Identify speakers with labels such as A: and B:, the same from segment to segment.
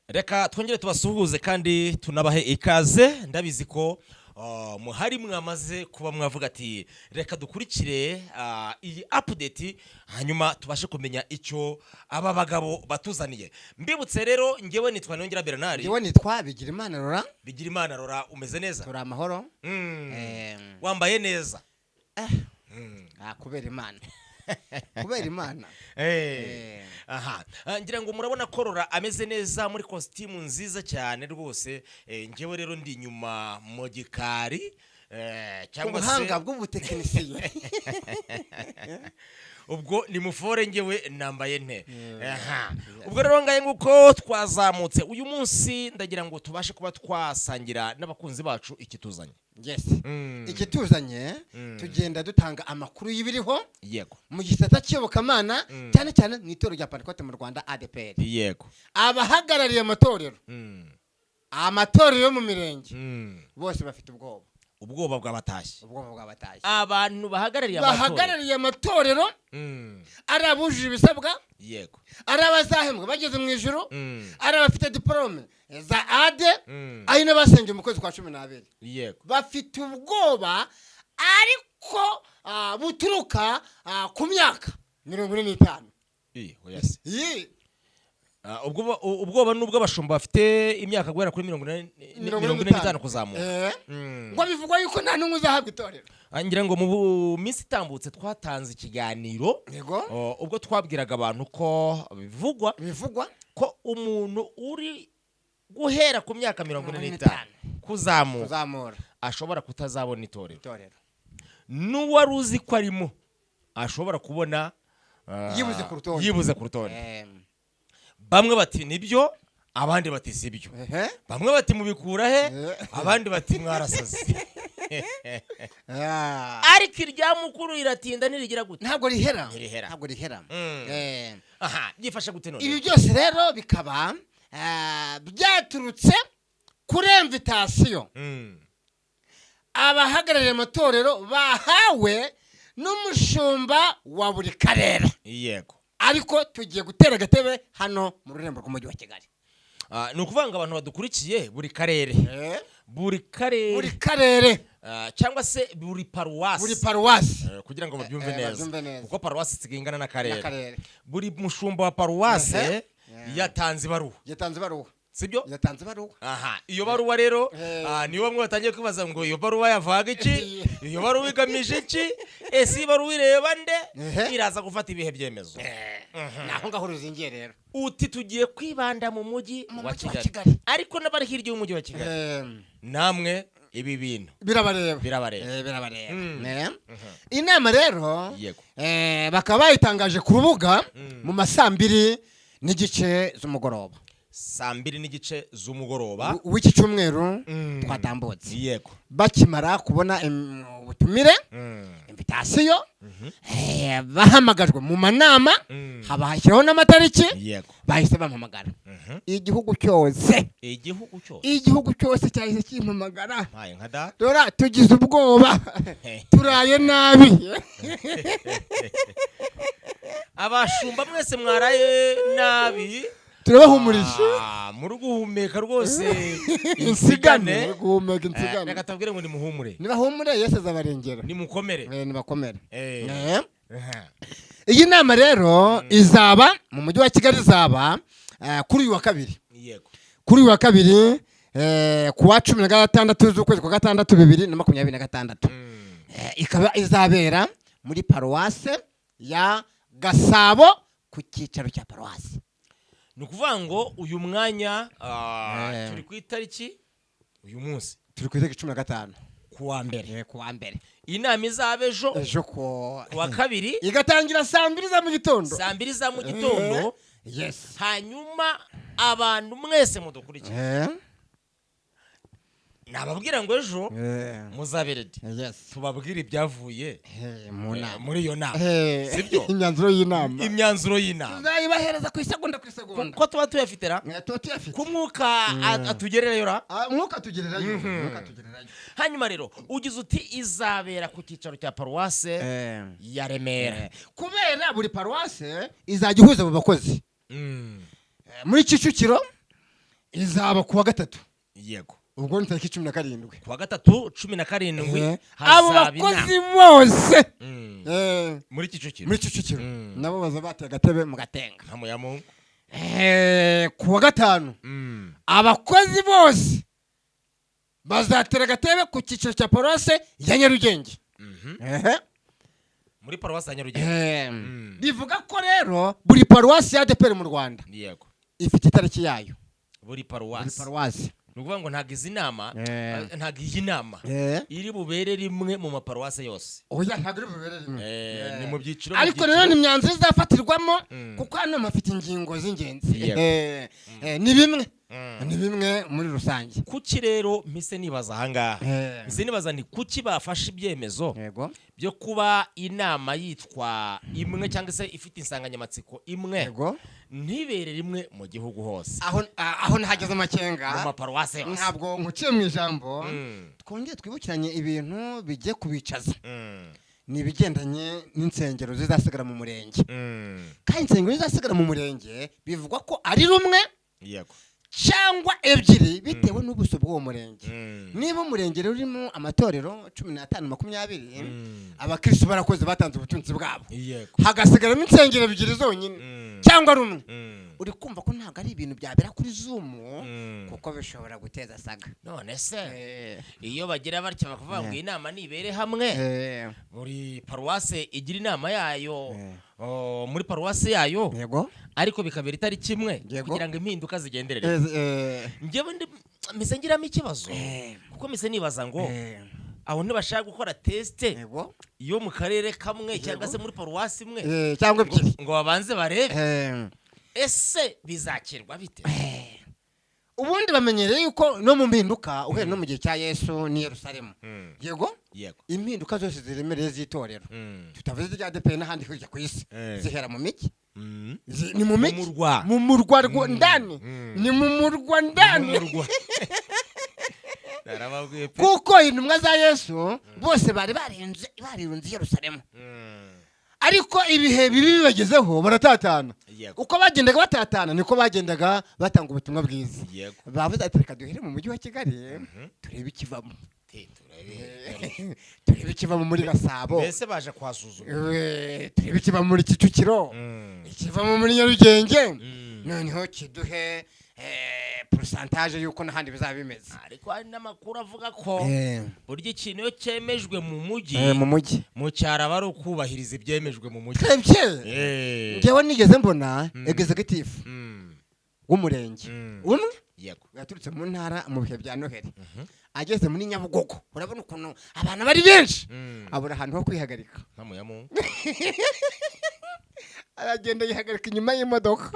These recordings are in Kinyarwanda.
A: Reka twongere tubasuhuze kandi tunabahe ikaze ndabizi ko muhari mwamaze kuba mwavuga ati reka dukurikire iyi update hanyuma tubashe kumenya icyo aba bagabo batuzaniye. Mbibutse rero ngewe nitwa Nongera Bernard.
B: Ngewe nitwa Bigirimana Rora.
A: Bigirimana Rora, umeze neza?
B: Tura amahoro.
A: Wambaye neza?
B: Kubera Imana. Kubera Imana.
A: Aha. Ngira ngo murabona ko Rora ameze neza muri costume nziza cyane rwose. Ngewe rero ndi nyuma mu gikari
B: cyangwa se ubuhanga bw'ubutekinisiye.
A: Ubwo ni mufore ngewe nambaye nte. Aha. Ubwo rero ngaye nguko twazamutse uyu munsi ndagira ngo tubashe kuba twasangira n'abakunzi bacu ikituzanye.
B: Yes. Ikituzanye tugenda dutanga amakuru y'ibiriho.
A: Yego.
B: Mu gisata cy'Iyobokamana cyane cyane mu itorero rya Pentecote mu Rwanda ADPR.
A: Yego.
B: Abahagarariye amatorero. Amatorero yo mu mirenge. Bose bafite ubwoba.
A: Ubwoba bw'abatashye.
B: Ubwoba bw'abatashye.
A: Abantu bahagarariye
B: amatorero arabujije ibisabwa.
A: Yego.
B: Arabazahembwa bageze mu ijuru. Arabafite diplome za AD. Ari n'abasengeye mu kwezi kwa 12.
A: Yego.
B: Bafite ubwoba ariko buturuka ku myaka 45.
A: Yes. Ubwoba nubwo abashumba bafite imyaka guhera kuri 45 kuzamuka.
B: Ngo bivugwa yuko nta numwe uzahabwa itorero.
A: Ngira ngo mu minsi itambutse twatanze ikiganiro.
B: Yego.
A: Ubwo twabwiraga abantu ko
B: bivugwa
A: ko umuntu uri guhera ku myaka 45 kuzamura ashobora kutazabona itorero. N'uwari uzi ko arimo ashobora kubona yibuze ku rutonde. Bamwe bati nibyo, abandi bati sibyo. Bamwe bati mubikura he, abandi bati mwarasaze. Ariko iryamukuru iratinda nirigira gute?
B: Ntabwo rihera.
A: Aha, byifashe gute none?
B: Ibi byose rero bikaba byaturutse kuri invitation. Abahagarariye amatorero bahawe n'umushumba wa buri karere.
A: Yego.
B: Ariko tugiye gutera gatebe hano mu rurembo rw'umujyi wa Kigali.
A: Ni ukuvanga abantu badukurikiye buri karere. Buri
B: karere
A: cyangwa se buri paruwasi. Kugira ngo babyumve neza. Kuko paruwasi zigingana na karere. Buri mushumba wa paruwasi yatanze ibaruwa. Sibyo?
B: Yatanze ibaruwa.
A: Aha, iyo baruwa rero niyo bamwe batangiye kwibaza ngo iyo baruwa yavuga iki? Iyo baruwa igamije iki? Ese baruwa ireba nde? Iraza gufata ibihe byemezo.
B: Naho ngaho ruzingiye rero.
A: Uti tugiye kwibanda mu mujyi wa Kigali. Ariko n'abari hirya y'umujyi wa Kigali. Namwe ibi bintu
B: birabareba. Inama rero bakaba bayitangaje ku rubuga mu masambiri n'igice z'umugoroba.
A: 2:30 z'umugoroba
B: w'iki cyumweru twatambutse.
A: Yego.
B: Bakimara kubona ubutumire invitation bahamagajwe mu manama habashyiraho n'amatariki.
A: Yego.
B: Bahise bampamagara. Igihugu cyose cyahise kimpamagara. Dora tugize ubwoba turaye nabi.
A: Abashumba mwese mwaraye nabi.
B: Turabahumurije
A: muri guhumeka rwose
B: insigane.
A: Reka tabwire ngo nimuhumure.
B: Nibahumure Yesu azabarengera.
A: Nimukomere.
B: Nibakomere. Iyi nama rero izaba mu mujyi wa Kigali, izaba kuri uyu wa kabiri.
A: Yego.
B: Kuri uyu wa kabiri ku wa 16 z'ukwezi kwa 6 2026. Ikaba izabera muri paruwase ya Gasabo ku cyicaro cya paruwase.
A: Nukuvuga ngo uyu mwanya turi ku itariki uyu munsi
B: turi ku itariki 15
A: kuwa mbere.
B: Inama
A: izaba ejo kuwa kabiri
B: igatangira 2:00 za mu gitondo.
A: 2:00 za mu gitondo.
B: Yes.
A: Hanyuma abantu mwese mudukurikiye nababwira ngo ejo muzaberede.
B: Yes.
A: Tubabwira ibyavuye muri iyo nama.
B: Sibyo? Imyanzuro y'inama. Tuzayibahereza ku isegonda.
A: Ko tuba tuyafitera? Ku mwuka atugererayo.
B: Mwuka atugererayo.
A: Hanyuma rero ugize uti izabera ku cyicaro cya paruwase ya Remera.
B: Kubera buri paruwase izajya ihuza abo bakozi. Muri Kicukiro izaba kuwa gatatu.
A: Yego.
B: Ubwo ni tariki 17.
A: Kuwa gatatu 17
B: abo bakozi bose
A: muri Kicukiro.
B: Muri Kicukiro. Nabo baza bateye agatebe mu Gatenga.
A: Ntamu ya Mungu.
B: Kuwa gatanu. Abakozi bose bazatera agatebe ku cyiciro cya Paruwase ya Nyarugenge.
A: Muri Paruwase ya Nyarugenge.
B: Bivuga ko rero buri Paruwase ya ADEPR mu Rwanda
A: yego
B: ifite itariki yayo.
A: Buri Paruwase. Nukuvuga ngo ntagize inama, ntagiye inama iri bubere rimwe mu maparuwase yose.
B: Oya ntagire bubere rimwe.
A: Ni mu byiciro.
B: Ariko rero ni imyanzuro izafatirwamo kuko hano mafite ingingo z'ingenzi. Ni bimwe. Ni bimwe muri rusange.
A: Kuki rero mise nibaza ahangaha. Mise nibaza ni kuki bafashe ibyemezo byo kuba inama yitwa imwe cyangwa se ifite insanganyamatsiko imwe. Ntibere rimwe mu gihugu hose.
B: Aho nahageze amakenga
A: mu maparuwase yose.
B: Ntabwo nkuciye mu ijambo. Twongeye twibukiranye ibintu bijye kubicaza. Ni bigendanye n'insengero zizasigara mu murenge. Kandi insengero zizasigara mu murenge bivugwa ko ari rumwe.
A: Yego.
B: Cyangwa ebyiri bitewe n'ubuso bw'uwo murenge. Niba umurenge urimo amatorero 15-20 abakristo barakoze batanze ubutunzi bwabo. Hagasigaramo insengero ebyiri zonyine cyangwa rumwe. Uri kumva ko ntago ari ibintu byabera kuri Zoom kuko bishobora guteza saga.
A: None se iyo bagira batya bakavuga ngo inama nibere hamwe buri paruwase igira inama yayo muri paruwase yayo.
B: Yego.
A: Ariko bikabera itariki imwe kugira ngo impinduka zigenderere. Ngewe mise ngiramo ikibazo kuko mise nibaza ngo aho ntibashaka gukora teste yo mu karere kamwe cyangwa se muri paruwasi imwe
B: cyangwa ebyiri
A: ngo babanze barebe ese bizakirwa bite.
B: Ubundi bamenyereye yuko no mu mpinduka uhere no mu gihe cya Yesu ni Yerusalemu. Yego. Impinduka zose ziremereye z'itorero tutavuze rya ADEPR n'ahandi hirya ku isi zihera mu miki. Ni mu miki mu murwa ndani. Ni mu murwa ndani. Kuko intumwa za Yesu bose bari barirunze Yerusalemu. Ariko ibihe bibi bibagezeho baratatana. Uko bagendaga batatana niko bagendaga batanga ubutumwa bwiza. Bavuze ati reka duhere mu mujyi wa Kigali turebe ikivamo. Turebe ikivamo muri Gasabo.
A: Mbese baje kwasuzuma.
B: Turebe ikivamo muri Kicukiro. Ikivamo muri Nyarugenge. Noneho kiduhe pourcentage yuko n'ahandi bizaba bimeze.
A: Ariko hari n'amakuru avuga ko buryo ikintu yo cyemejwe mu mujyi mu cyara bari ukubahiriza ibyemejwe mu mujyi.
B: Ngewe nigeze mbona executive w'umurenge umwe yaturutse mu ntara mu bihe bya Noheli ageze muri Nyabugogo. Urabona ukuntu abantu bari benshi abura ahantu ho kwihagarika.
A: Ntamu ya Mungu.
B: Aragenda yihagarika inyuma y'imodoka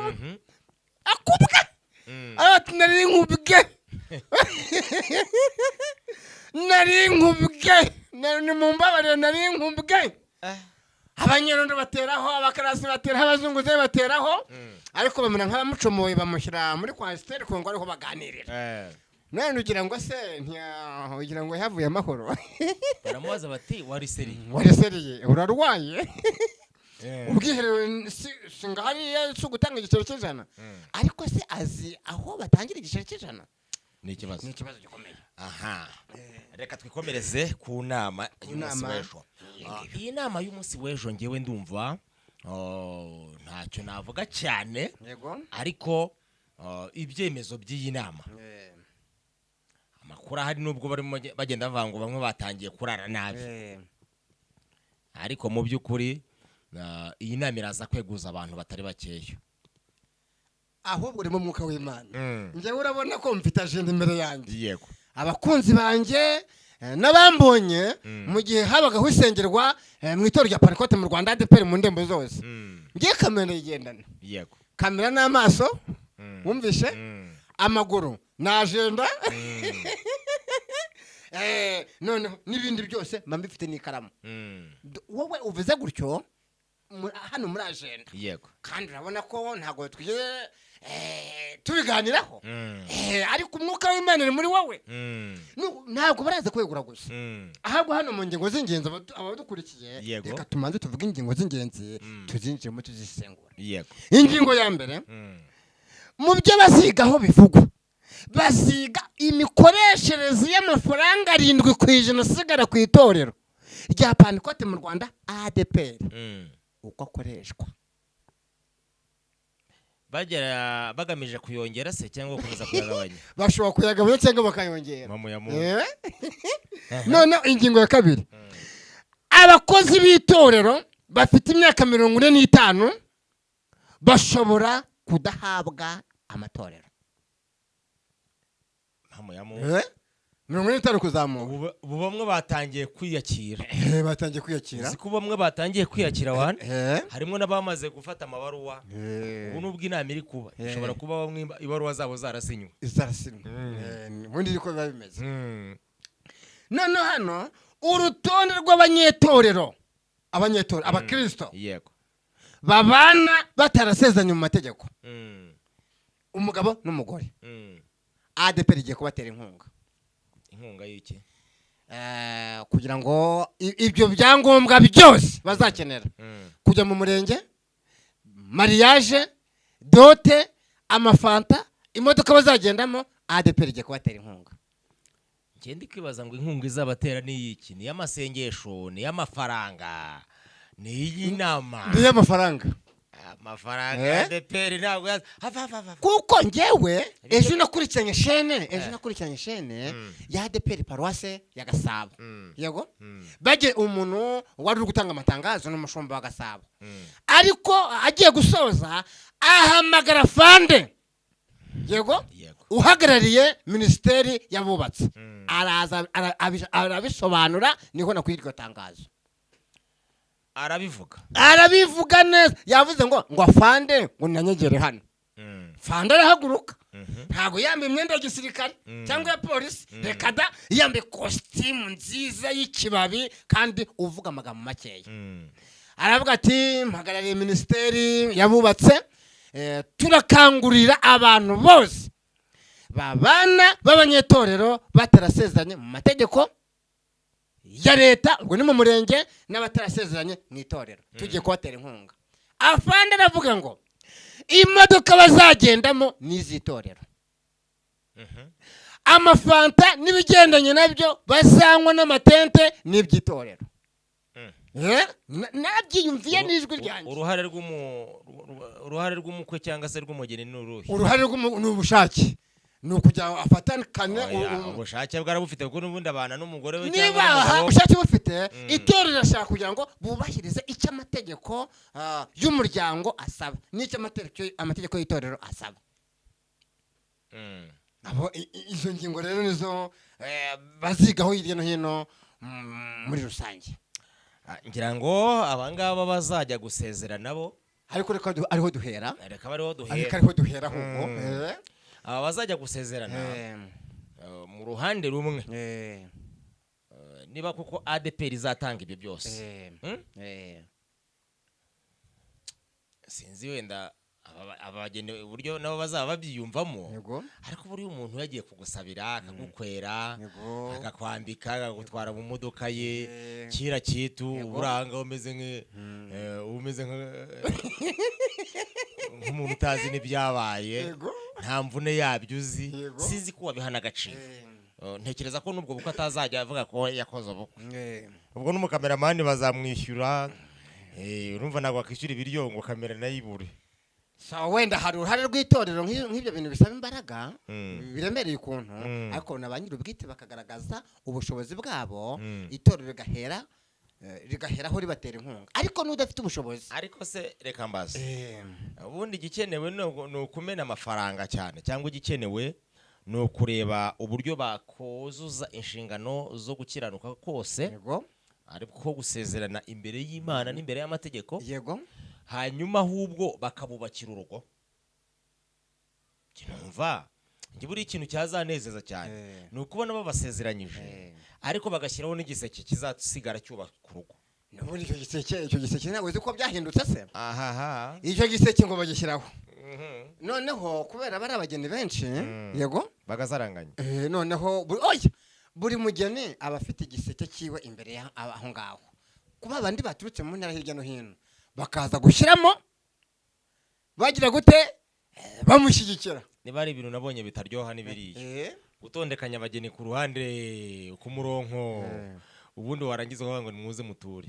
B: akubwa ati nari nkubwe ni mumbabarire nari nkubwe. Abanyerondo bateraho abakarasi bateraho abazunguze bateraho ariko bamena nk'abamucomoye bamushyira muri kwasiteri kongo ariho baganirira. None ugira ngo se ugira ngo yavuye amahoro.
A: Baramubaza bati
B: wariseriye urarwaye. Ubwiherero singahari cyo gutanga igiciro cy'ijana. Ariko se azi aho batangira igiciro cy'ijana.
A: Ni ikibazo
B: gikomeye.
A: Aha. Reka twikomereze ku nama y'umunsi w'ejo. Iyi nama y'umunsi w'ejo ngewe ndumva ntacyo navuga cyane. Ariko ibyemezo by'iyi nama amakuru ahari nubwo barimo bagenda bavuga ngo bamwe batangiye kurara nabi. Ariko mu by'ukuri iyi nama iraza kweguza abantu batari bakeya.
B: Ahubwo urimo mwuka w'Imana. Ngewe urabona ko mfite agenda imbere yanjye.
A: Yego.
B: Abakunzi banjye n'abambonye mu gihe habagaho isengerwa mu itorero rya Pentecote mu Rwanda ADEPR mu ndembo zose. Ngiye kamera igendana.
A: Yego.
B: Kamera n'amaso wumvishe amaguru na agenda none n'ibindi byose mbifite n'ikaramu. Wowe uvuze gutyo hano muri agenda.
A: Yego.
B: Kandi urabona ko ntago twiye tubiganiraho. Ariko umwuka w'Imana muri wowe. Ntabwo baraza kwegura gusa. Ahubwo hano mu ngingo z'ingenzi abadukurikiye reka tumanze tuvuge ingingo z'ingenzi tuzinjiremo tuzisengura.
A: Yego.
B: Ingingo ya mbere mu byo bazigaho bivugwa baziga imikoreshereze y'amafaranga 7% asigara ku itorero rya Pantekote mu Rwanda ADPR uko akoreshwa
A: bagamije kuyongera se cyangwa kuza kuyagabanya
B: bashobora kuyagabanya cyangwa bakayongera none ingingo ya kabiri abakozi b'itorero bafite imyaka 45 bashobora kudahabwa amatorero 45 kuzamuka
A: ubu bamwe batangiye kwiyakira
B: uzi
A: ko bamwe batangiye kwiyakira wana harimo n'abamaze gufata amabaruwa ubu nubwo inama iri kuba ishobora kuba bamwe ibaruwa zabo zarasinywe
B: ubundi niko biba bimeze none hano urutonde rw'abanyetorero abakristo
A: yego
B: babana batarasezanye mu mategeko umugabo n'umugore ADPR igiye kubatera inkunga
A: y'iki
B: kugira ngo ibyo byangombwa byose bazakenera kujya mu murenge mariage dote amafanta imodoka bazagendamo ADPR igiye kubatera inkunga
A: ngende kwibaza ngo inkunga izabatera ni iki ni y'amasengesho ni y'amafaranga ni y'inama
B: ni y'amafaranga
A: amafaranga ADPR ntabwo
B: kuko ngewe ejo nakurikiranye shene ya ADPR Paroisse ya Gasabo yego baje umuntu wari uri gutanga amatangazo n'umushumba wa Gasabo ariko agiye gusoza ahamagara fande yego uhagarariye ministeri yabubatse araza arabisobanura niho nakwirwa tangazo arabivuga neza yavuze ngo afande ngo nanyegere hano fande arahaguruka ntago yambaye imyenda ya gisirikare cyangwa ya polisi reka da yambaye costume nziza y'ikibabi kandi uvuga amagambo makeya aravuga ati mpagarariye ministeri yabubatse turakangurira abantu bose babana b'abanyetorero batarasezeranye mu mategeko ya leta ubwo ni mu murenge n'abatarasezeranye mu itorero tugiye kubatera inkunga afande aravuga ngo imodoka bazagendamo n'izitorero amafanta n'ibigendanye nabyo bazanywa n'amatente n'iby'itorero nabyiyumviye n'ijwi ryanjye
A: uruhare rw'umukwe cyangwa se rw'umugeni ni uruhe
B: uruhare n'ubushake ni ukujya afatanakane
A: ubushake bwarabufite kuko n'ubundi abana n'umugore we
B: niba ubushake bufite itorero rirashaka kugira ngo bubahirize icyo amategeko y'umuryango asaba n'icyo amategeko y'itorero asaba izo ngingo rero nizo bazigaho hirya no hino muri rusange
A: ngira ngo abangaba bazajya gusezera nabo
B: ariko reka ariho duhera ahubwo
A: aba bazajya gusezerana mu ruhande rumwe niba kuko ADPR izatanga ibyo byose sinzi wenda abagenewe uburyo nabo bazaba babyiyumvamo ariko buri umuntu yagiye kugusabira akagukwera akakwambika akagutwara mu modoka ye kira kitu uranga umeze nk'umuntu utazi n'ibyabaye nta mvune yabyo uzi sinzi ko wabihana agaciro ntekereza ko nubwo buko atazajya avuga ko yakoze ubukwe ubwo n'umukameramani bazamwishyura urumva ntabwo wakwishyura ibiryo ngo kamera nayibure
B: wenda hari uruhare rw'itorero nk'ibyo bintu bisaba imbaraga biremereye ukuntu ariko na ba nyir'ubwite bakagaragaza ubushobozi bwabo itorero rigaheraho ribatera inkunga ariko n'udafite ubushobozi
A: ariko se reka mbaze ubundi igikenewe ni ukumena amafaranga cyane cyangwa igikenewe ni ukureba uburyo bakozuza inshingano zo gukiranuka kose ariko gusezerana imbere y'Imana n'imbere y'amategeko
B: yego
A: hanyuma ahubwo bakabubakira urugo kinumva ngi buri ikintu cyazanezeza cyane ni ukubona babasezeranyije ariko bagashyiraho n'igiseke kizasigara cyubaka urugo
B: n'ubundi icyo giseke ntabwo uzi ko byahindutse se icyo
A: giseke
B: ngo bagishyiraho noneho kubera bari abageni benshi yego
A: bagazaranganya
B: noneho buri mugeni aba afite igiseke cyiwe imbere aho ngaho kuba abandi baturutse mu ntara hirya no hino bakaza gushyiramo bagira gute bamushyigikira
A: niba ari ibintu nabonye bitaryoha n'ibiriye gutondekanya abageni ku ruhande ku murongo ubundi warangiza ngo nimuze muture.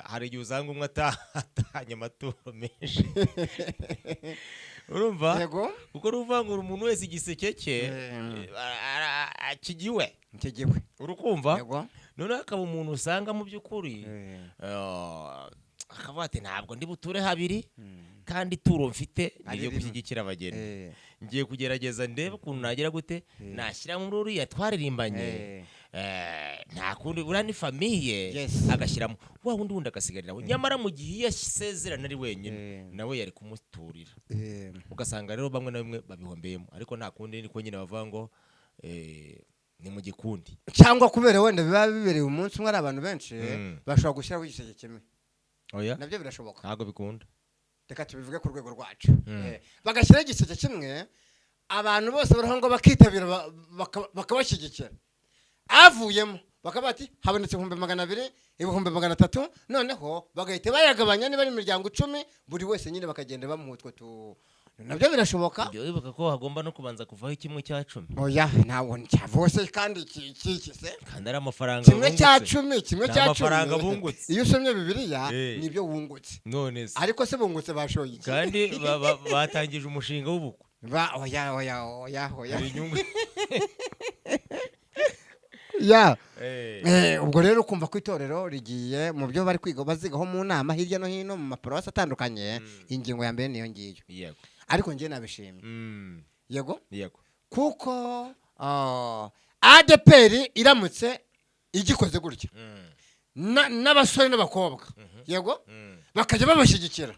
A: Hari igihe usanga umwe atanye amaturo menshi urumva kuko ruvangura umuntu wese igiseke cye kigiwe urukumva none akaba umuntu usanga mu by'ukuri akavuga ati ntabwo ndi buture habiri kandi turo mfite ngiye gushyigikira abageni ngiye kugerageza ndebe ukuntu nagira gute nashyira muri uriya twaririmbanye nta kundi buriya ni famiye agashyiramo wa wundi agasigariraho nyamara mu gihe yasezerana ari wenyine nawe yari kumuturira ugasanga rero bamwe na bamwe babihombeyemo ariko nta kundi niko nyine bavuga ngo ni mu gikundi
B: cyangwa kubera wenda biba bibereye umunsi umwe ari abantu benshi bashobora gushyiraho igiseke kimwe nabyo birashoboka
A: ntabwo bikunda
B: reka tubivuge ku rwego rwacu bagashyiraho igiseke kimwe abantu bose bariho ngo bakitabira bakabashyigikira avuyemo bakaba bati habonetse 200,000 300 noneho bagahita bayagabanya niba ari imiryango 10 buri wese nyine bakagenda bamuhutwe nabyo birashoboka
A: ibyo wibuka ko hagomba no kubanza kuvaho 1/10.
B: oya ntabwo cyavose kandi kikise
A: kandi ari amafaranga
B: kimwe cya 10
A: amafaranga bungutse
B: iyo usomye Bibiliya nibyo wungutse
A: none se
B: ariko se bungutse bashoye
A: kandi batangije umushinga w'ubukwe
B: oya
A: inyungu
B: ubwo rero kumva ko itorero rigiye mu byo bari kwiga bazigaho mu nama hirya no hino mu maparuwasi atandukanye ingingo ya mbere niyo ngiyo ariko njye nabishimye yego kuko ADPR iramutse igikoze gutya n'abasore n'abakobwa yego bakajya babashyigikira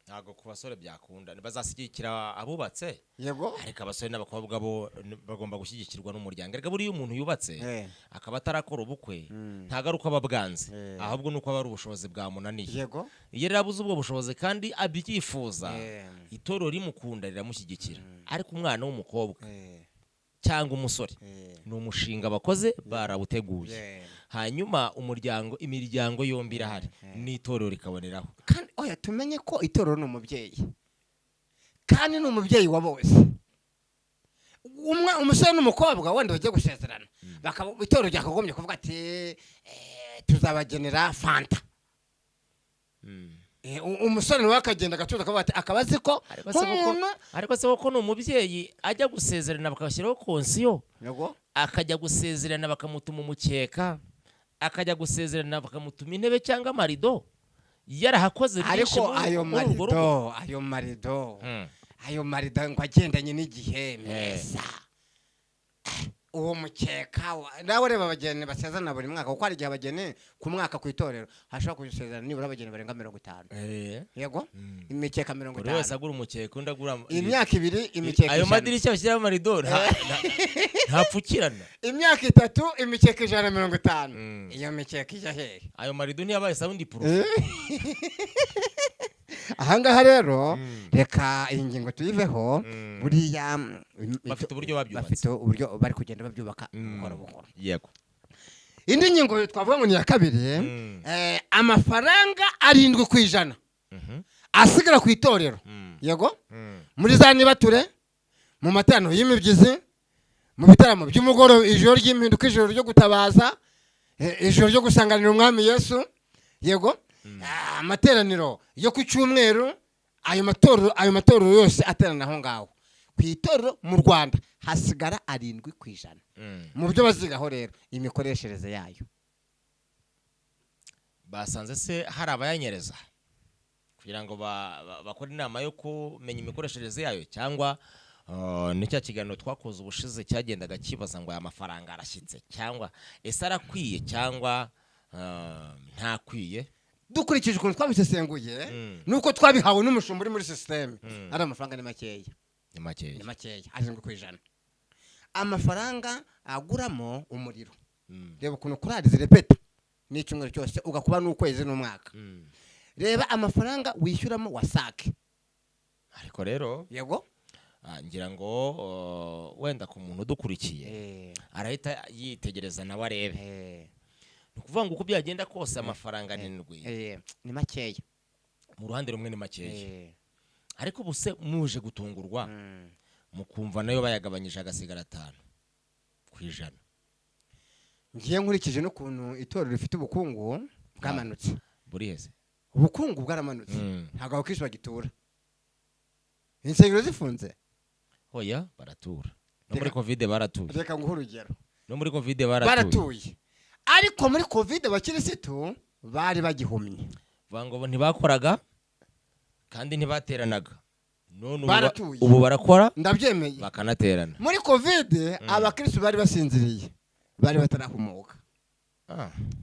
A: ntago ku basore byakunda bazashyigikira abubatse
B: yego
A: ariko abasore n'abakobwa bo bagomba gushyigikirwa n'umuryango ariko buriya umuntu yubatse akaba atarakora ubukwe ntagaruka ababwanze ahubwo nuko aba ari ubushobozi bwamunaniye
B: yego
A: iyo rabuze ubwo bushobozi kandi abyifuza itorero rimukunda riramushyigikira ariko umwana w'umukobwa cyangwa umusore ni umushinga bakoze barawuteguye hanyuma imiryango yombi irahari n'itorero rikaboneraho
B: kandi oya tumenye ko itorero ni umubyeyi kandi ni umubyeyi wa bose umusore n'umukobwa wenda bagiye gusezerana itorero ryakagombye kuvuga ati tuzabagenera fanta umusore nawe akagenda agatuza akavuga ati akaba azi ko
A: ariko se ko ni umubyeyi ajya gusezerana bakashyiraho konsiyo akajya gusezerana bakamutuma umukeka akajya gusezerana bakamutuma intebe cyangwa amarido yarahakoze byinshi
B: ariko ayo marido ngo agendanye n'igihe meza uwo mukeka nawe reba abageni basezerana buri mwaka kuko hari igihe abageni ku mwaka ku itorero hashobora gusezerana nibura abageni barenga 50 yego imikeka 50
A: buri wese agura umukeka undi agura
B: imyaka 2 imikeka
A: ayo madirishya bashyiraho amarido ntapfukirana
B: imyaka 3 imikeka 150 iyo mikeka ijya hehe
A: ayo marido ntiyabaye sound proof
B: ahangaha rero reka iyi ngingo tuyiveho buriya
A: bafite uburyo babyubatse
B: bafite uburyo bari kugenda babyubaka buhoro
A: yego
B: indi ngingo twavuga ngo ni ya kabiri amafaranga 7% asigara ku itorero yego muri za nibature mu materano y'imibyizi mu bitaramo by'umugoro ijoro ry'impinduka ijoro ryo gutabaza ijoro ryo gusanganira umwami Yesu yego amateraniro yo ku cyumweru ayo matorero yose aterana aho ngaho ku itorero mu Rwanda hasigara 7% mu byo bazigaho rero imikoreshereze yayo
A: basanze se hari abayanyereza kugira ngo bakore inama yo kumenya imikoreshereze yayo cyangwa nicyo kiganiro twakoze ubushize cyagendaga kibaza ngo aya mafaranga arashyitse cyangwa ese arakwiye cyangwa ntakwiye
B: dukurikije ukuntu twabisesenguye nuko twabihawe n'umushumba uri muri system ari amafaranga ni makeya 7% amafaranga aguramo umuriro reba ukuntu kurari zirepeta n'icyumweru cyose ugakuba n'ukwezi n'umwaka reba amafaranga wishyuramo wasake
A: ariko rero
B: yego
A: ngira ngo wenda ku muntu udukurikiye arahita yitegereza nawe arebe kuvuga ngo uko byagenda kose amafaranga 7
B: ni makeya
A: mu ruhande rumwe ni makeya ariko buse muje gutungurwa mukumva nayo bayagabanyije agasigara 5%.
B: ngiye nkurikije n'ukuntu itorero rifite ubukungu bwamanutse.
A: Buri hese
B: ubukungu bwaramanutse ntabwo abakristo bagitura, insengero zifunze.
A: Oya baratura no muri covid baratuye.
B: Reka nguhe urugero,
A: no muri covid
B: baratuye ariko muri covid abakirisitu bari bagihumye,
A: vango ntibakoraga kandi ntibateranaga. None
B: ubu
A: barakora
B: ndabyemeye
A: bakanaterana.
B: Muri covid abakristo bari basinziriye, bari batarahumuka.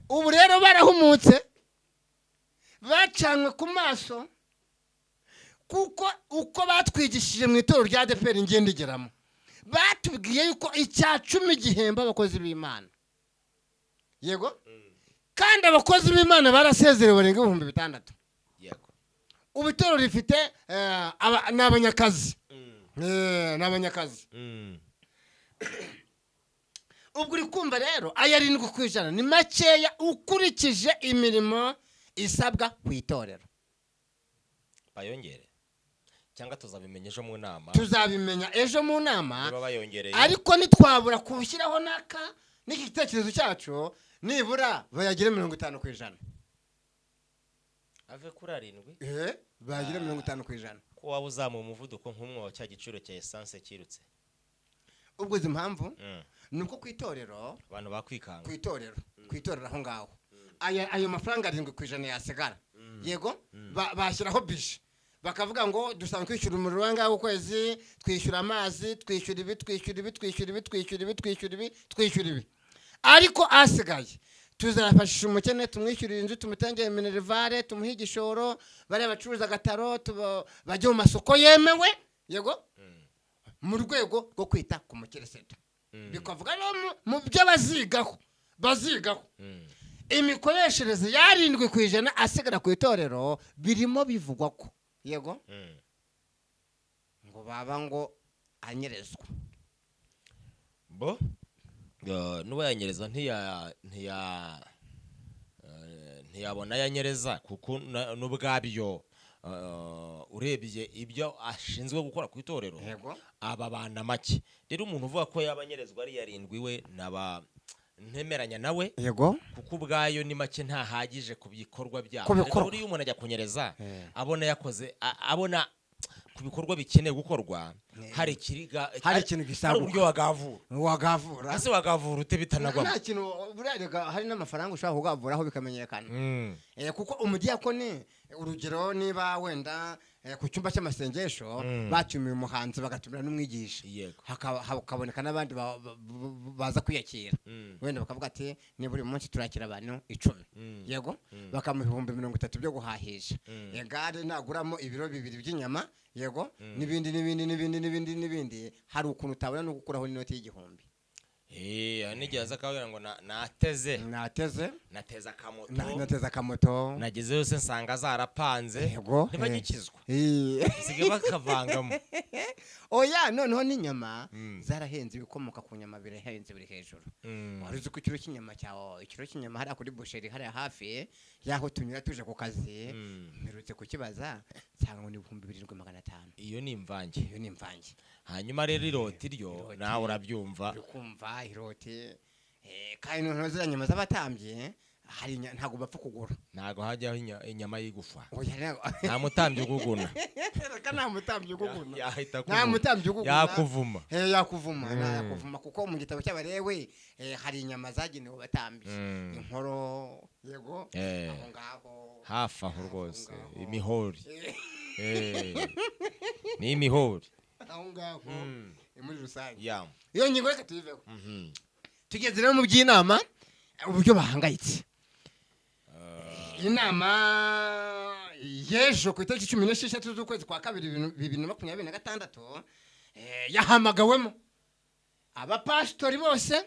B: Ubu rero barahumutse, bacanwe ku maso, kuko uko batwigishije mu itorero rya ADEPR ingendigeramo batubwiye yuko icya 10 gihemba abakozi b'Imana. Yego kandi abakozi b'Imana barasezerewe barenga 6,000.
A: Yego
B: ubu itorero rifite n'abanyakazi. N'abanyakazi. Ubwo uri kumva rero aya 7% ni makeya ukurikije imirimo isabwa ku itorero.
A: Bayongere cyangwa tuzabimenya ejo mu nama.
B: Tuzabimenya ejo mu nama,
A: bayongereye
B: ariko nitwabura kubushyiraho naka n'iki gitekerezo cyacu nibura bayagire 50%.
A: Ave kuri 7
B: bayagire 50%.
A: Ko waba uzamuye umuvuduko nk'umwe wa cya giciro cya essence kirutse.
B: Ubwo impamvu nuko ku itorero
A: abantu bakwikanga
B: ku itorero aho ngaho ayo mafaranga 7% yasigara. Yego bashyiraho bishi bakavuga ngo dusanzwe kwishyura umuriro wangaho ukwezi, twishyura amazi, twishyura ibi, ariko asigaye tuzafashisha umukene, tumwishyurira inzu, tumutangire minerivare, tumuhe igishoro, bari abacuruza agataro bajye mu masoko yemewe. Yego mu rwego rwo kwita ku mukirisitu. Bikavuga rero mu byo bazigaho imikoreshereze ya 7% asigara ku itorero birimo bivugwa ko yego ngo baba ngo anyerezwa
A: bo nuba yanyereza ntiyabona yanyereza kuko n'ubwabyo urebye ibyo ashinzwe gukora ku itorero aba bana make. Rero umuntu uvuga ko yabanyerezwa ari 7 we naba ntemeranya nawe.
B: Yego
A: kuko ubwayo ni make ntahagije ku bikorwa byabo. Rero iyo umuntu ajya kunyereza abona yakoze abona ku bikorwa bikeneye gukorwa hari ikintu gisaba uburyo wagavura ase wagavura ute bitanagwamo
B: nta kintu burarega hari n'amafaranga ushaka kugavuraho bikamenyekana. Kuko umudiyakoni urugero niba wenda ku cyumba cy'amasengesho batumiye umuhanzi bagatumira n'umwigisha, hakaboneka n'abandi baza kwiyakira, wenda bakavuga ati ni buri munsi turakira abantu 10. Yego bakamuha 30,000 byo guhahisha. Egare naguramo ibiro 2 by'inyama. Yego n'ibindi hari ukuntu utabona no gukuraho n'inoti y'igihumbi.
A: Nigeze akabwira ngo nateze
B: akamoto
A: nageze yose nsanga zarapanze ntibagikizwa sige bakavangamo.
B: Oya noneho n'inyama zarahenze, ibikomoka ku nyama birahenze biri hejuru. Wari uzi ko ikiro cy'inyama hari kuri busheri hari hafi yaho tunyura tuje ku kazi mperutse kukibaza nsanga ngo ni 2,500.
A: Iyo ni imvange. Hanyuma rero iroti ryo nawe urabyumva
B: ukumva iroti kandi noneho ziranyama z'abatambye hari ntago bapfa kugura,
A: ntago hajyaho inyama y'igufa. Nta mutambye uguguna
B: nta mutambye uguguna yakuvuma kuko mu gitabo cy'Abalewi hari inyama zagenewe abatambye, inkoro. Yego aho ngaho
A: hafi aho rwose imihori ni imihori
B: aho ngaho muri rusange. Iyo ngingo reka tuyiveho. Tugeze rero mu by'inama uburyo bahangayitse. Inama yejo ku itariki 16 z'ukwezi kwa 2 2026 yahamagawemo abapastori bose,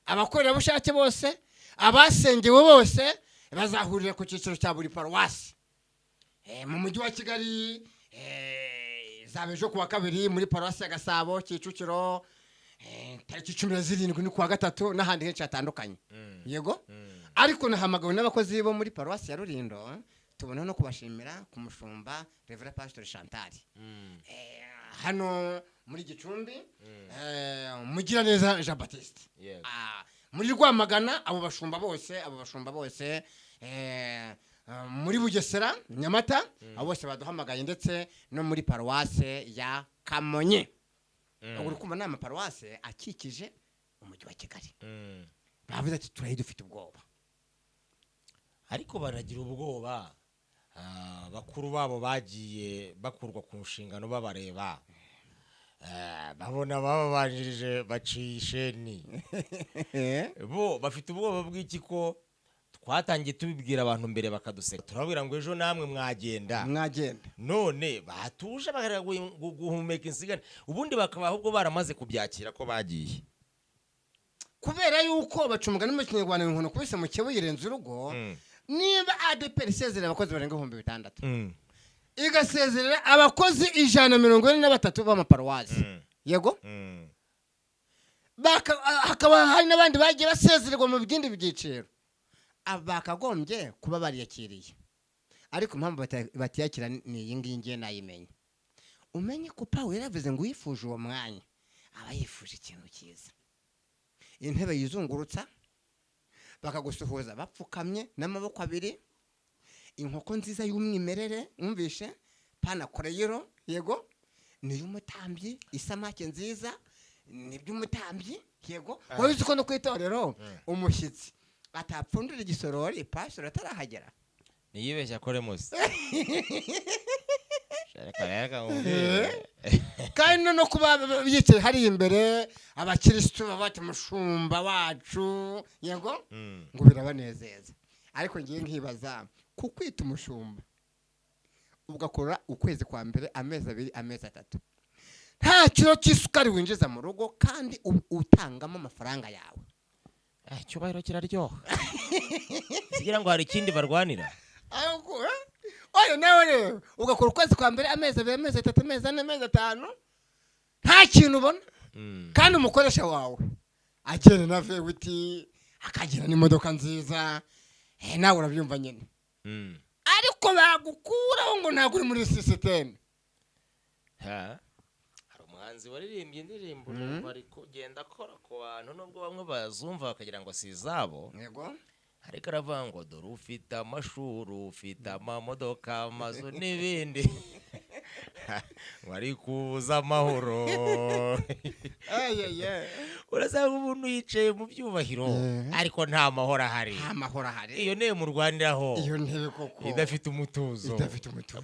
B: abakorera bushake bose, abasengewe bose bazahurira ku cyiciro cya buri paruwasi mu mujyi wa Kigali. Zabejo kuwa 2 muri paruwasi ya Gasabo, Kicukiro, tariki 17 ni kuwa 3 n'ahandi henshi hatandukanye. Yego ariko nahamagawe n'abakozi bo muri paruwasi ya Rulindo, tubona no kubashimira ku mushumba Reverend Pastor Chantal. Hano muri Gicumbi, Mugiraneza Jean Baptiste, muri Rwamagana abo bashumba bose muri Bugesera Nyamata abo bose baduhamagaye, ndetse no muri paruwase ya Kamonyi. uri kumva nama paruwase akikije umujyi wa Kigali. bavuze ati turahi dufite ubwoba,
A: ariko baragira ubwoba. Bakuru babo bagiye bakurwa ku nshingano babareba, babona babanjirije baciye isheni. Bo bafite ubwoba bw'iki ko twatangiye tubibwira abantu mbere bakaduseka, turabwira ngo ejo namwe mwagenda none batuje guhumeka insigane, ubundi bakaba ahubwo baramaze kubyakira ko bagiye,
B: kubera yuko bacumugana mu Kinyarwanda inkono kubise mu cyewe yirenze urugo. Niba ADPR isezerera abakozi barenga 6,000 igasezerera abakozi 143 b'amaparuwasi, yego, hakaba hari n'abandi bagiye basezererwa mu bindi byiciro, abakagombye kuba bariyakiriye. Ariko impamvu batiyakira ni iyi ngiyi ngiye nayimenye. Umenye ko Pawulo yaravuze ngo yifuje uwo mwanya aba yifuje ikintu cyiza, intebe yizungurutsa bakagusuhuza bapfukamye n'amaboko abiri, inkoko nziza y'umwimerere, umvishe pana koreyero, yego, ni y'umutambyi, isamake nziza ni by'umutambyi, yego. Wabizi ko no kwitorero umushyitsi atapfundura igisorori pastor atarahagera,
A: niyibeshya kore musi
B: kandi no kuba yicaye hari imbere abakristo babate mushumba wacu, yego, ngo birabanezeza. Ariko ngiye nkibaza kukwita umushumba ugakora ukwezi kwa mbere, amezi 2, amezi 3, nta kiro cy'isukari winjiza mu rugo kandi utangamo amafaranga yawe,
A: cyubahiro kiraryoha. Sigira ngo hari ikindi barwanira.
B: Oyo nawe rero ugakora ukwezi kwa mbere, amezi 2, amezi 3, amezi 4, amezi 5, nta kintu ubona. Kandi umukoresha wawe agenda na vewiti, akagira n'imodoka nziza, nawe urabyumva nyine. Ariko bagukuraho ngo ntabwo uri muri system.
A: Hari umuhanzi waririmbye indirimbo bari kugenda akora ku bantu, nubwo bamwe bazumva bakagira ngo si izabo,
B: yego,
A: ariko aravuga ngo dore ufite amashuri, ufite amamodoka, amazu n'ibindi, wari kubuza amahoro. Urasanga umuntu yicaye mu byubahiro ariko nta mahoro ahari. Iyo ntebe murwaniraho,
B: iyo ntebe koko
A: idafite umutuzo,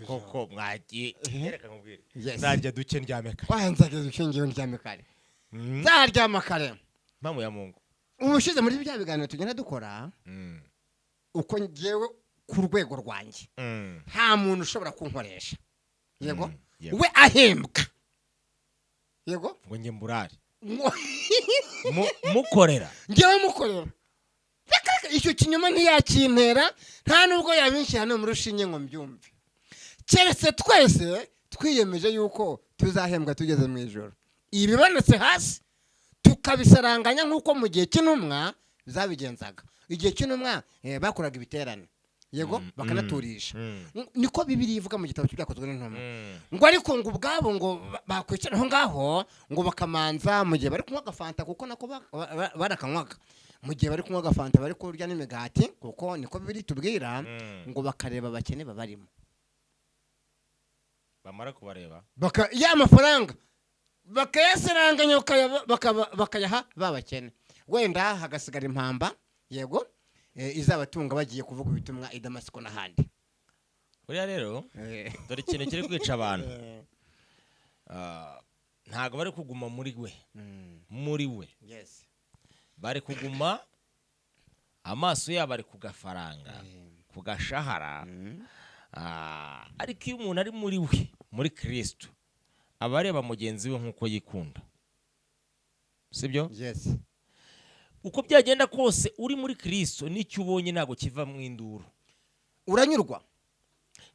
A: koko mwagiye. Reka nkubwire, nzajya duke ndyame kare.
B: Wanzaga duke ngiye ndyame kare, nzaryama kare.
A: Mamu ya Mungu,
B: ubushize muri bya biganiro tugenda dukora, uko ngewe ku rwego rwanjye nta muntu ushobora kunkoresha, yego, we ahembwa, yego,
A: ngo nge mburare mukorera,
B: ngewe mukorera. Icyo kinyoma ntiyakintera, nta nubwo yabinshyira no mu rushinge ngo mbyumve, keretse twese twiyemeje yuko tuzahembwa tugeze mu ijoro. Ibibanetse hasi tukabisaranganya nk'uko mu gihe cy'intumwa zabigenzaga. Igihe cy'intumwa bakoraga ibiterane, yego, bakanaturisha. Niko Bibiliya ivuga mu gitabo cy'ibyakozwe n'intumwa, ngo ariko ngo ubwabo ngo bakwicaraho ngaho ngo bakamanza mu gihe bari kunywa agafanta, kuko nako barakanywaga, mu gihe bari kunywa agafanta bari kurya n'imigati, kuko niko Bibiliya tubwira, ngo bakareba abakene babarimo,
A: bamara kubareba
B: ya mafaranga bakayasaranganya bakayaha babakene, wenda hagasigara impamba, yego, izabatunga bagiye kuvuga ubutumwa i Damasiko n'ahandi.
A: Buriya rero dore ikintu kiri kwica abantu, ntago bari kuguma muri we, bari kuguma amaso yabo ari kugafaranga, kugashahara. Ariko iyo umuntu ari muri we, muri Kristo, abareba mugenzi we nkuko yikunda, sibyo? Uko byagenda kose uri muri Kristo, n'icyo ubonye ntago kiva mu induru,
B: uranyurwa.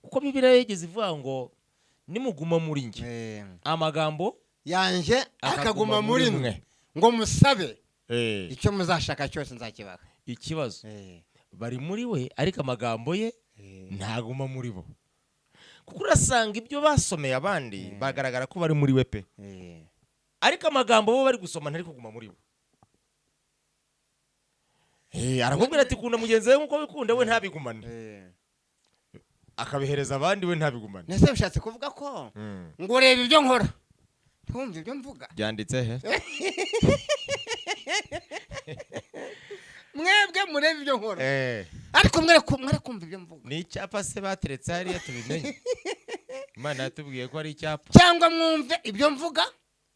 A: Kuko Bibiliya yigeze ivuga ngo nimuguma muri nge, amagambo
B: yanje akaguma muri mwe, ngo musabe icyo muzashaka cyose nzakibaha.
A: Ikibazo bari muri we, ariko amagambo ye ntaguma muri bo. Kuko urasanga ibyo basomeye abandi bagaragara ko bari muri we pe, ariko amagambo bo bari gusoma ntari kuguma muri bo. Arakubwira ati kunda mugenzi we nkuko bikunda we ntabigumane, akabihereza abandi we ntabigumane.
B: Nese bishatse kuvuga ko ngo reba ibyo nkora ntumve ibyo mvuga.
A: Byanditse he?
B: Mwebwe mureba ibyo nkora ariko mwere kumva ibyo mvuga.
A: Ni icyapa se bateretse hariya tubimenye. Imana yatubwiye ko ari icyapa.
B: Cyangwa mwumve ibyo mvuga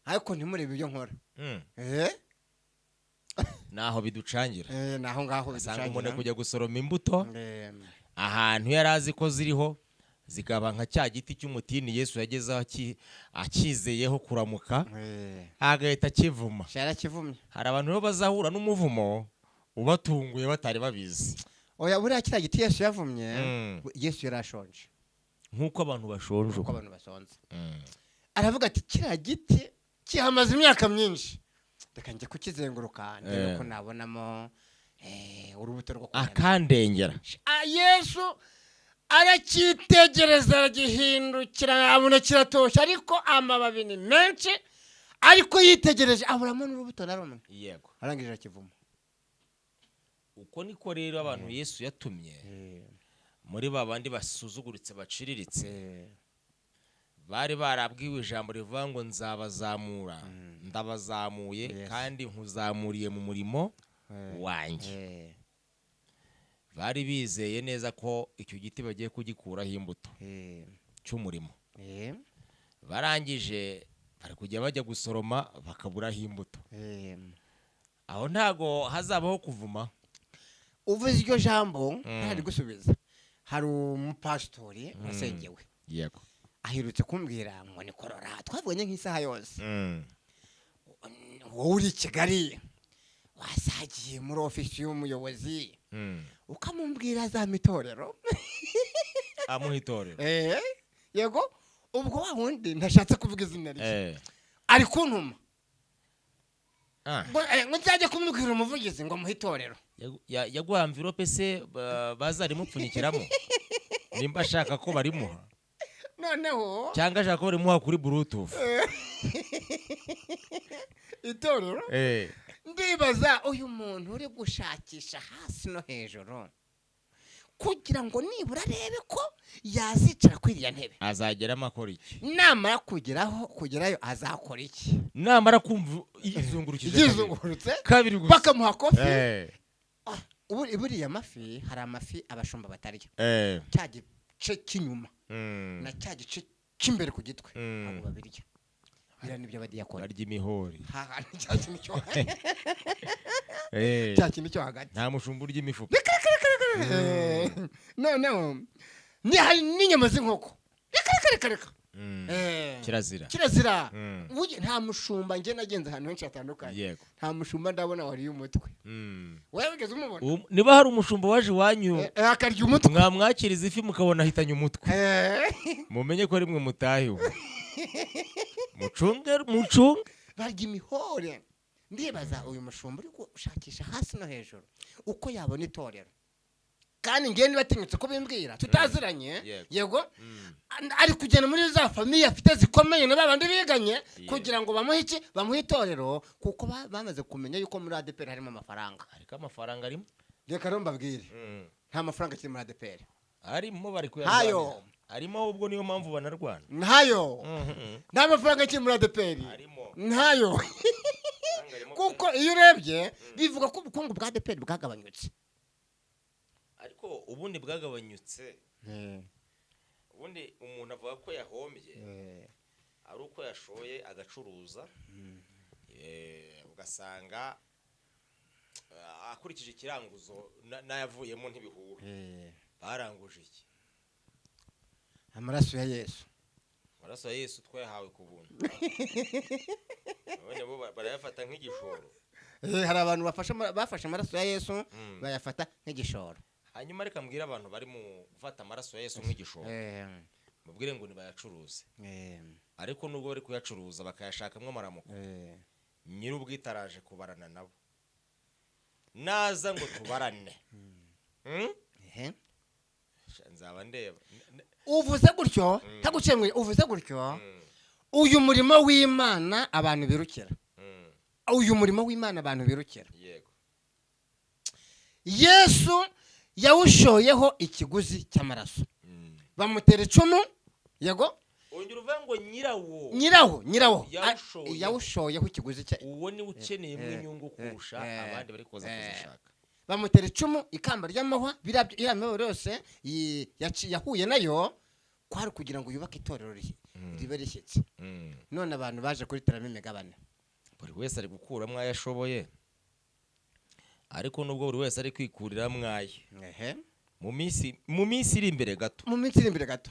B: ariko ntimurebe ibyo nkora.
A: Naho biducangira.
B: Naho ngaho
A: biducangira. Umuntu kujya gusoroma imbuto ahantu yari azi ko ziriho zikaba nka cya giti cy'umutini Yesu yagezeho akizeyeho kuramuka agahita kivuma.
B: Kivumye.
A: Hari abantu rero bazahura n'umuvumo ubatunguye batari babizi.
B: Oya buriya kiriya giti Yesu yavumye, Yesu yarashonje
A: nk'uko abantu bashonje,
B: nk'uko abantu basonze. Aravuga ati kiriya giti kihamaze imyaka myinshi, reka njye kukizenguruka ndebe ko nabonamo urubuto rwo
A: akandengera.
B: Yesu arakitegereza aragihindukira abona kiratoshye ariko amababi ni menshi, ariko yitegereje aburamo n'urubuto na rumwe.
A: Yego.
B: Arangije akivuma.
A: Uko niko rero abantu Yesu yatumye muri babandi basuzuguritse baciriritse, bari barabwiwe ijambo rivuga ngo nzabazamura, ndabazamuye kandi nkuzamuriye mu murimo wanjye. Bari bizeye neza ko icyo giti bagiye kugikuraho imbuto cy'umurimo. Barangije bari kujya bajya gusoroma bakaburaho imbuto. Aho ntago hazabaho kuvuma.
B: Uvuze iryo jambo ntari gusubiza. Hari umupasitori wasengewe.
A: Yego.
B: Ahirutse kumbwira ngo ni korora twavuganye nk'isaha yose. Wowe uri Kigali wasagiye muri ofisi y'umuyobozi ukamubwira za mitorero
A: amuha itorero.
B: Yego ubwo wa wundi ntashatse kuvuga izina rye ari kuntuma ngo nzajye kumubwira umuvugizi ngo amuhe itorero.
A: Yaguha envelope se bazarimupfunyikiramo nimba ashaka ko barimuha,
B: noneho
A: cyangwa ashaka ko barimuha kuri Bluetooth
B: itorero. Ndibaza uyu muntu uri gushakisha hasi no hejuru kugira ngo nibura arebe ko yazicara kuri iriya ntebe.
A: Azageramo akora iki?
B: Namara kugerayo azakora iki?
A: Namara kumva izungurutse kabiri gusa
B: bakamuha kofi. Buriya amafi, hari amafi abashumba batarya. Cya gice cy'inyuma na cya gice cy'imbere ku gitwe abo babirya. Bira nibyo badiyakora.
A: Barya imihori.
B: Cya kintu cyo hagati.
A: Nta mushumba urya imifuka.
B: Noneho ni hari n'inyama z'inkoko. Reka. Kirazira. Nta mushumba nge nagenze ahantu henshi hatandukanye. Nta mushumba ndabona wariye umutwe. Wewe wigeze umubona?
A: Niba hari umushumba waje wanyu
B: akarya umutwe,
A: mwamwakiriza ifi mukabona ahitanye umutwe, mumenye ko ari mwe mutahiwe. Mucunge
B: barya imihore. Ndibaza uyu mushumba uri gushakisha hasi no hejuru uko yabona itorero. Kandi ngiye nibatinyutse ko bimbwira tutaziranye. Yego ari kugenda muri za famiye afite zikomeye na babandi biganye kugira ngo bamuhe iki, bamuhe itorero, kuko bamaze kumenya yuko muri ADPR harimo amafaranga.
A: Ariko amafaranga arimo.
B: Reka rero mbabwire nta mafaranga kiri muri ADPR.
A: Arimo bari kuyarwana. Arimo ubwo niyo mpamvu banarwana.
B: Ntayo. Nta mafaranga kiri muri ADPR. Ntayo. Kuko iyo urebye bivuga ko ubukungu bwa ADPR bwagabanyutse.
A: Ariko ubundi bwagabanyutse. Ubundi umuntu avuga ko yahombye ari uko yashoye agacuruza, ugasanga akurikije ikiranguzo n'ayavuyemo ntibihura. Baranguje iki?
B: Amaraso ya Yesu.
A: Amaraso ya Yesu twayahawe ku buntu. None bo barayafata nk'igishoro.
B: Hari abantu bafashe amaraso ya Yesu bayafata nk'igishoro.
A: Hanyuma reka mbwira abantu bari mu gufata amaraso ya Yesu nk'igishoro. Mubwire ngo nibayacuruze. Ariko nubwo bari kuyacuruza bakayashakamwe amaramuko. Nyir'ubwitaraje kubarana nabo. Naza ngo tubarane. Nzaba ndeba.
B: Uvuze gutyo, tagucemwe uvuze gutyo. uyu murimo w'Imana abantu birukira. Uyu murimo w'Imana abantu birukira.
A: Yego.
B: Yesu yawushoyeho ikiguzi cy'amaraso. Bamutera icumu. Yego.
A: Ongera uvuga ngo nyirawo
B: yawushoyeho ikiguzi cya.
A: Uwo ni ukeneyemo inyungu kurusha abandi bari kuza kuzishaka.
B: Bamutera icumu, ikamba ry'amahwa, iriya mibabaro yose yahuye nayo kwari kugira ngo yubake itorero ribe rishyitse. None abantu baje kuritaramo imigabane.
A: Buri wese ari gukuramo ayo ashoboye, ariko nubwo buri wese ari kwikurira mwaye. Mu minsi iri imbere gato.
B: Mu minsi iri imbere gato.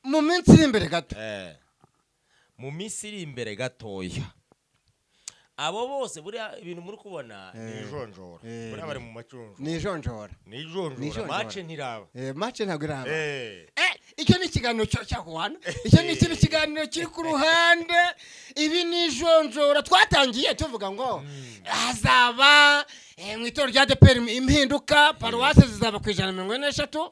B: Mu minsi iri imbere gato.
A: Mu minsi iri imbere gatoya. Abo bose buriya ibintu muri kubona ni ijonjora. Buriya bari mu macunjo.
B: Ni ijonjora.
A: Ni ijonjora. Mace ntiraba.
B: Mace ntabwo iraba. Icyo ni ikiganiro cy'ahuwana. Icyo ni ikindi kiganiro kiri ku ruhande. Ibi ni ijonjora. Twatangiye tuvuga ngo hazaba mu itorero rya ADEPR impinduka, paruwase zizaba ku 143,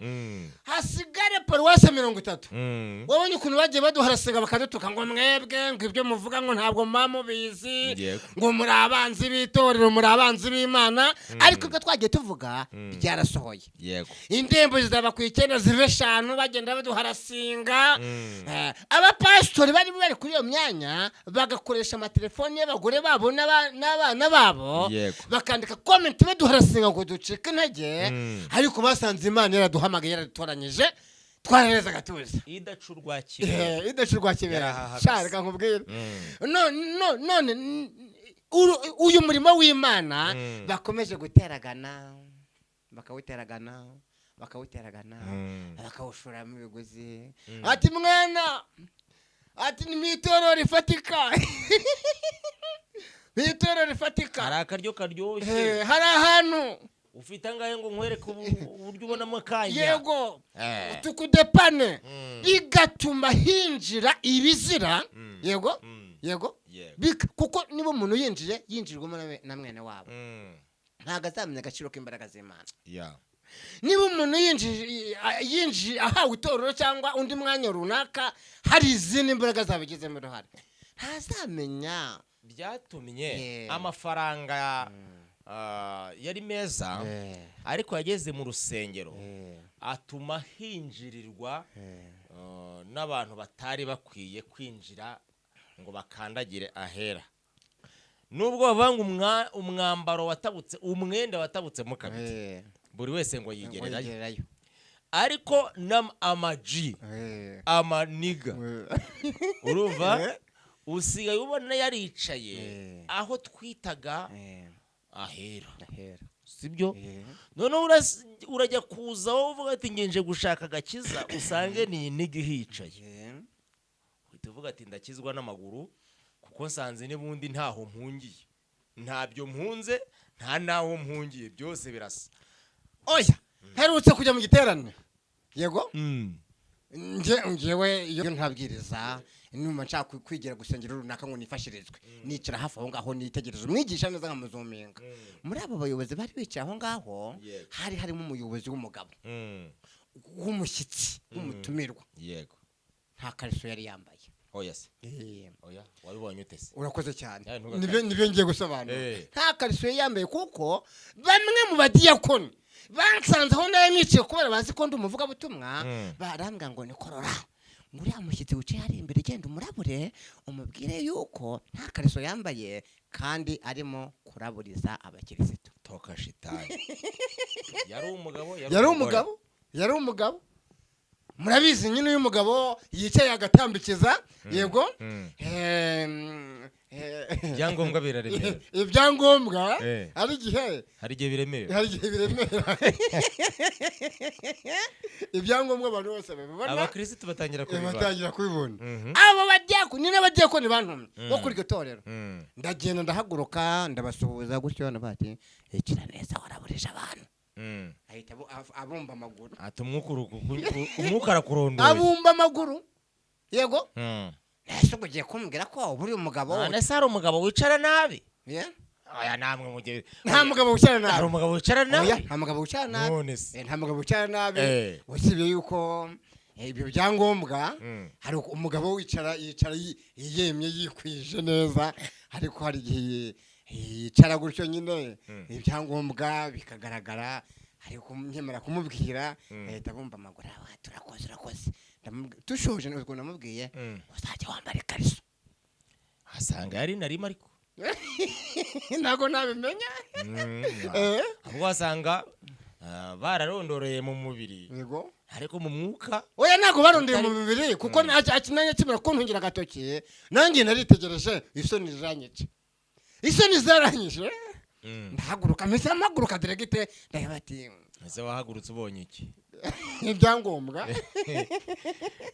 B: hasigare paruwase 30. Wabonye ukuntu bagiye baduharasiga bakadutuka ngo mwebwe ngo ibyo muvuga ngo ntabwo mubizi, ngo muri abanzi b'itorero, muri abanzi b'Imana. Ariko ibyo twagiye tuvuga byarasohoye.
A: Yego.
B: Indembo zizaba ku 9 zive 5 bagenda baduharasinga. Abapastori bari kuri iyo myanya bagakoresha amatelefoni y'abagore babo n'abana babo, bakandika comment baduharasinga ngo ducike intege. Ariko basanze Imana yaraduhamagaye, yaradutoranyije, twarereza gatuza.
A: Idacurwa kibera.
B: Idacurwa kibera. Sharika nkubwira. None uyu murimo w'Imana bakomeje guteragana, bakawuteragana, bakawushoramo ibiguzi. Ati mwana, ati ni mitoro rifatika. Mitoro rifatika.
A: Hari akaryo karyoshye.
B: Hari ahantu
A: ufite angahe ngo nkwereke uburyo ubonamo kanya.
B: Yego. Tukudepane. Bigatuma hinjira ibizira. Yego. Kuko niba umuntu yinjirwamo na mwene wabo, ntago azamenya agaciro k'imbaraga z'Imana. Niba umuntu yinjije ahawe itorero cyangwa undi mwanya runaka, hari izindi imbaraga zabigizemo uruhare, ntazamenya.
A: Byatumye amafaranga yari meza, ariko yageze mu rusengero atuma hinjirirwa n'abantu batari bakwiye kwinjira ngo bakandagire ahera. Nubwo bavanga umwambaro watabutse, umwenda watabutsemo kabiri, buri wese ngo yigererayo. Ariko amaji, amaniga, uruva usigaye ubona yaricaye aho twitaga ahera. Sibyo? Noneho urajya kuza wowe uvuga ati ngenje gushaka agakiza, usange ni iniga hicaye. Uhita uvuga ati ndakizwa n'amaguru kuko nsanze n'ubundi ntaho mpungiye. Ntabyo mpunze, nta naho mpungiye, byose birasa.
B: Oya, herutse kujya mu giterane. Yego? Ngewe iyo ntabwiriza, numa nshaka kwigira gusengera runaka ngo nifashirizwe, nicara hafi aho ngaho nitegereza umwigisha neza nkamuzuminga. Muri abo bayobozi bari bicaye aho ngaho, hari harimo umuyobozi w'umugabo, w'umushyitsi, w'umutumirwa.
A: Yego.
B: Nta kariso yari yambaye.
A: Oya se. Oya, wabibonye ute se?
B: Urakoze cyane. Nibyo ngiye gusobanura. Nta kariso yambaye kuko bamwe mu badiyakoni bansanze aho nayo niciye kubera bazi ko ndi umuvuga butumwa, barambwa ngo nikorora. Nguriya mushyitsi wicaye hari imbere, genda umurabure umubwire yuko nta kariso yambaye kandi arimo kuraburiza abakirisitu.
A: Toka shitani. Yari umugabo. Murabizi nyine uyu mugabo yicaye agatambikiza. Yego. Ibyangombwa biraremera.
B: Ibyangombwa hari igihe biremera. Ibyangombwa abantu bose babibona.
A: Abakristo batangira
B: kubibona. Abo badiyakoni n'abadiyakoni bantumye bo kuri itorero. Ndagenda ndahaguruka ndabasuhuza gutyo nabati ikira neza waraburije abantu. Ahita abumba amaguru.
A: Ati umwuka arakurondoye.
B: Abumba amaguru. Yego. Ese ugiye kumbwira ko buri umugabo.
A: Nese hari umugabo wicara nabi? Oya namwe mugere.
B: Nta mugabo wicara nabi.
A: Hari umugabo wicara nabi?
B: Oya nta mugabo wicara nabi.
A: None se.
B: Nta mugabo wicara nabi. Usibye yuko ibyo byangombwa hari umugabo yicara yemye yikwije neza ariko hari igihe yicara gutyo nyine ibyangombwa bikagaragara ariko nkemera kumubwira leta bumva amaguru turakoze tushoje n'ubwo namubwiye uzajya wambara ikariso
A: asanga yari narimo ariko
B: ntago nabimenya
A: ahubwo wasanga bararondoreye mu mubiri
B: yego
A: ariko mu mwuka
B: oya ntago barondeye mu mubiri kuko akinanye kimera kuntungira agatoki nanjye naritegereje isoni zaranyije ndahaguruka mpise amaguruka diregite ndaheba ati
A: ese wahagurutse ubonye iki
B: ibyangombwa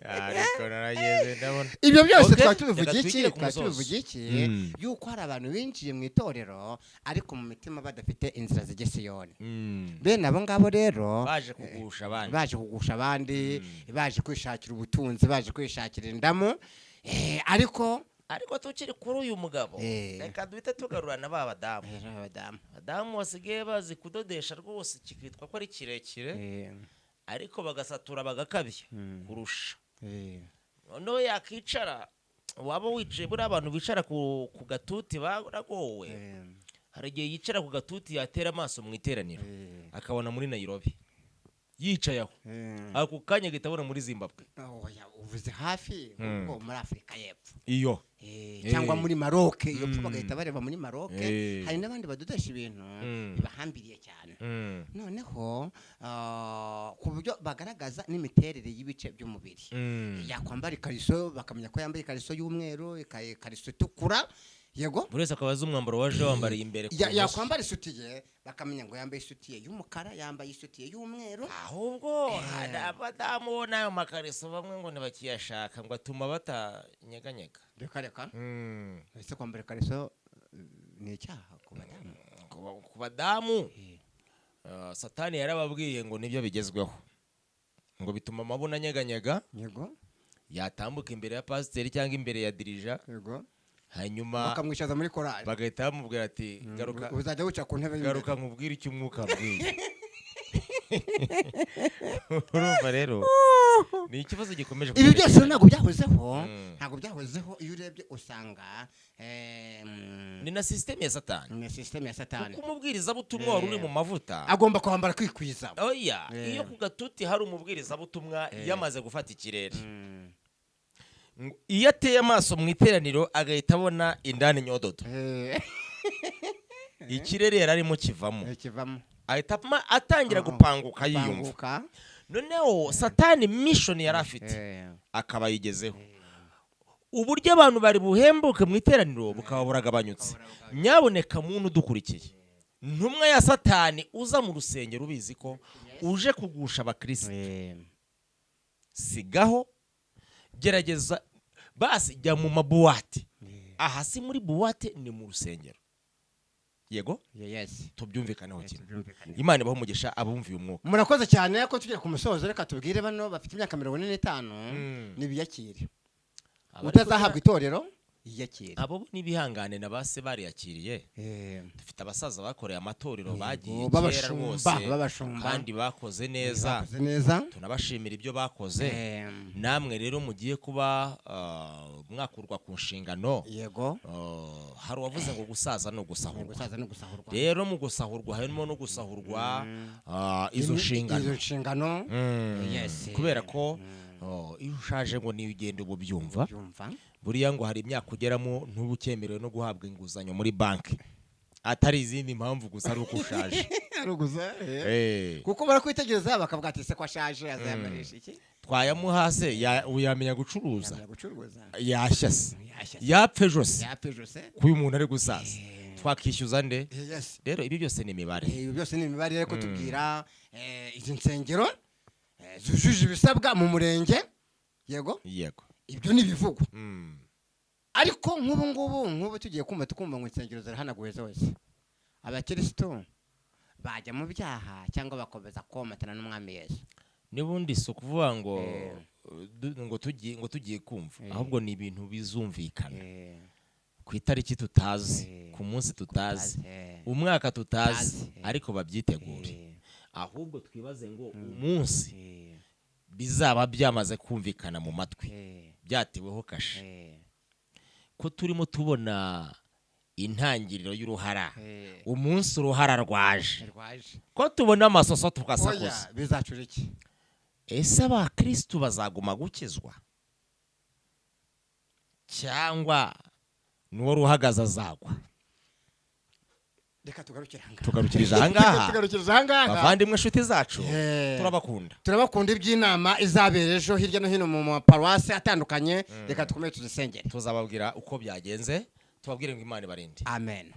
A: ariko narageze ndabona
B: ibyo byose twatubivuga iki yuko hari abantu binjiye mu itorero ariko mu mitima badafite inzira zijya Siyoni bene abo ngabo rero
A: baje kugusha abandi
B: baje kwishakira ubutunzi baje kwishakira indamu ariko
A: tukiri kuri uyu mugabo reka duhita tugarurana abadamu basigaye bazi kudodesha rwose kikitwa ko ari kirekire ariko bagasatura bagakabya kurusha noneho yakicara waba wicaye buriya abantu bicara ku gatuti baragowe hari igihe yicara ku gatuti yatera amaso mu iteraniro akabona muri Nairobi yicaye aho ako kanya gahita abona muri Zimbabwe
B: uvuze hafi ubwo muri Afurika y'Epfo
A: iyo
B: cyangwa muri Maroc iyo pfa bagahita bareba muri Maroc hari n'abandi badodesha ibintu bibahambiriye cyane noneho ku buryo bagaragaza n'imiterere y'ibice by'umubiri yakwambara ikariso bakamenya ko yambaye ikariso y'umweru ikariso itukura yego
A: buri wese akaba azi umwambaro waje wambariye imbere
B: yakwambara isutiye bakamenya ngo yambaye isutiye y'umukara yambaye isutiye y'umweru
A: ahubwo abadamu n'ayo makariso bamwe ngo ntibakiyashaka ngo atuma batanyeganyega
B: reka ese kwambara ikariso ni icyaha
A: ku badamu Satani yarababwiye ngo nibyo bigezweho ngo bituma amabuna anyeganyega
B: yego
A: yatambuka imbere ya pasiteri cyangwa imbere ya dirija
B: yego
A: hanyuma
B: bakamwishaza muri korali
A: bagahita bamubwira ati garuka
B: uzajya wica ku ntebe
A: garuka nkubwire icyo umwuka mbwiye urumva rero ni ikibazo gikomeje
B: ibi byose ntabwo byahozeho iyo urebye usanga
A: ni na systeme ya Satani kuko umubwirizabutumwa wari uri mu mavuta
B: agomba kwambara kwikwiza
A: oya iyo ku gatuti hari umubwirizabutumwa yamaze gufata ikirere iyo ateye amaso mu iteraniro agahita abona indani nyododo ikirere yari arimo kivamo ahita atangira gupanguka yiyumva noneho Satani mission yari afite akaba yigezeho uburyo abantu bari buhembuke mu iteraniro bukaba buragabanyutse nyaboneka muntu udukurikiye ntumwa ya Satani uza mu rusengero ubizi ko uje kugusha abakristo sigaho gerageza basi jya mu mabuwate aha si muri buwate ni mu rusengero yego tubyumvikaneho cyane Imana ibaho umugisha abumviye umwuka
B: murakoze cyane ko tugiye ku musozo reka tubwire bano bafite imyaka 45 nibiyakire utazahabwa itorero yiyakire
A: abo nibihangane na base bariyakiriye dufite abasaza bakoreye amatorero bagiye kera rwose kandi bakoze neza tunabashimira ibyo bakoze namwe rero mugiye kuba mwakurwa ku nshingano
B: yego
A: hari uwavuze ngo gusaza no gusahurwa rero mu gusahurwa harimo no gusahurwa izo nshingano kubera ko iyo ushaje ngo niyo ugenda ubu byumva buriya ngo hari imyaka ugeramo ntubukemerewe no guhabwa inguzanyo muri banki atari izindi mpamvu gusa ari uko ushaje
B: kuko barakwitegereza bakavuga ati se ko ashaje azayamarisha iki
A: twayamuhase uyamenya gucuruza yashyase yapfe jose kuyu umuntu ari gusaza twakishyuza nde rero ibi byose ni imibare
B: rero kutubwira izi nsengero zujuje ibisabwa mu murenge yego ibyo ni bivugwa ariko nk'ubu tugiye tukumva ngo insengero zirahanaguwe zose abakristo bajya mu byaha cyangwa bakomeza komatana n'umwami Yesu
A: nibundi so kuvuga ngo tugiye kumva ahubwo ni ibintu bizumvikana ku itariki tutazi ku munsi tutazi umwaka tutazi ariko babyitegure ahubwo twibaze ngo umunsi bizaba byamaze kumvikana mu matwi byateweho kashe ko turimo tubona intangiriro y'uruhara umunsi uruhara rwaje ko tubona amasoso tukasakuza
B: bizacura iki
A: ese abakristo bazaguma gukizwa cyangwa nuwo ruhagaze azagwa
B: reka
A: tugarukirije ahangaha bavandimwe inshuti zacu turabakunda
B: iby'inama izabera ejo hirya no hino mu maparuwasi atandukanye reka dukomeze tuzisengere
A: tuzababwira uko byagenze tubabwire ngo Imana ibarinde
B: amen.